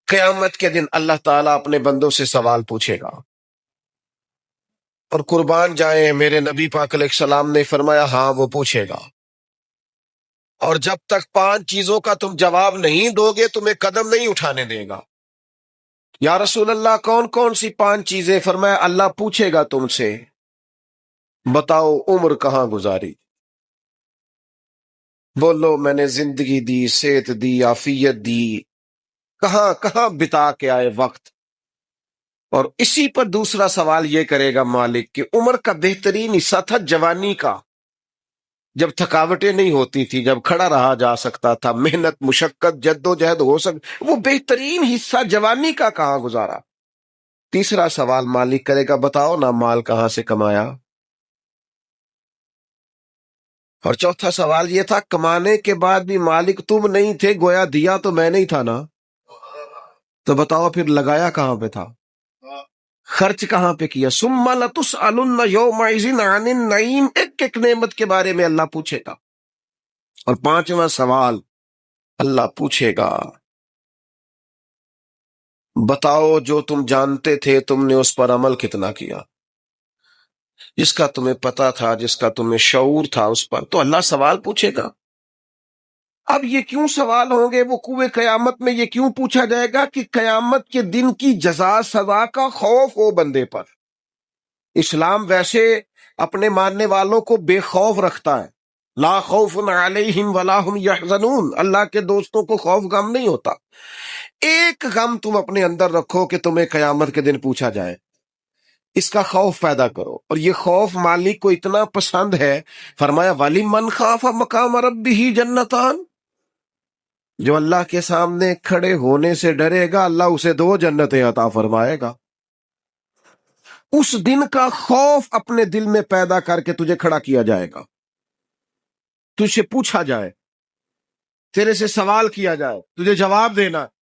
قیامت کے دن اللہ تعالیٰ اپنے بندوں سے سوال پوچھے گا، اور قربان جائیں میرے نبی پاک علیہ السلام نے فرمایا ہاں وہ پوچھے گا، اور جب تک 5 چیزوں کا تم جواب نہیں دو گے تمہیں قدم نہیں اٹھانے دے گا۔ یا رسول اللہ کون کون سی 5 چیزیں؟ فرمایا اللہ پوچھے گا تم سے، بتاؤ عمر کہاں گزاری؟ بولو میں نے زندگی دی، صحت دی، عافیت دی، کہاں کہاں بتا کے آئے وقت؟ اور اسی پر دوسرا سوال یہ کرے گا مالک کہ عمر کا بہترین حصہ تھا جوانی کا، جب تھکاوٹیں نہیں ہوتی تھی، جب کھڑا رہا جا سکتا تھا، محنت مشقت جد و جہد ہو وہ بہترین حصہ جوانی کا کہاں گزارا؟ تیسرا سوال مالک کرے گا بتاؤ نا مال کہاں سے کمایا؟ اور چوتھا سوال یہ تھا کمانے کے بعد بھی مالک تم نہیں تھے، گویا دیا تو میں نہیں تھا نا، تو بتاؤ پھر لگایا کہاں پہ تھا، خرچ کہاں پہ کیا؟ ثم لتسألن یومئذ عن النعیم، ایک ایک نعمت کے بارے میں اللہ پوچھے گا۔ اور 5واں سوال اللہ پوچھے گا بتاؤ جو تم جانتے تھے تم نے اس پر عمل کتنا کیا؟ جس کا تمہیں پتا تھا، جس کا تمہیں شعور تھا اس پر تو اللہ سوال پوچھے گا۔ اب یہ کیوں سوال ہوں گے وقوع قیامت میں؟ یہ کیوں پوچھا جائے گا کہ قیامت کے دن کی جزا سزا کا خوف ہو بندے پر۔ اسلام ویسے اپنے ماننے والوں کو بے خوف رکھتا ہے، لا خوف علیہم ولا هم یحزنون، اللہ کے دوستوں کو خوف غم نہیں ہوتا۔ ایک غم تم اپنے اندر رکھو کہ تمہیں قیامت کے دن پوچھا جائے، اس کا خوف پیدا کرو، اور یہ خوف مالک کو اتنا پسند ہے، فرمایا وَلِمَنْ خَافَ مَقَامَ رَبِّهِ جَنَّتَانِ، جو اللہ کے سامنے کھڑے ہونے سے ڈرے گا اللہ اسے 2 جنتیں عطا فرمائے گا۔ اس دن کا خوف اپنے دل میں پیدا کر کے تجھے کھڑا کیا جائے گا، تجھ سے پوچھا جائے، تیرے سے سوال کیا جائے، تجھے جواب دینا۔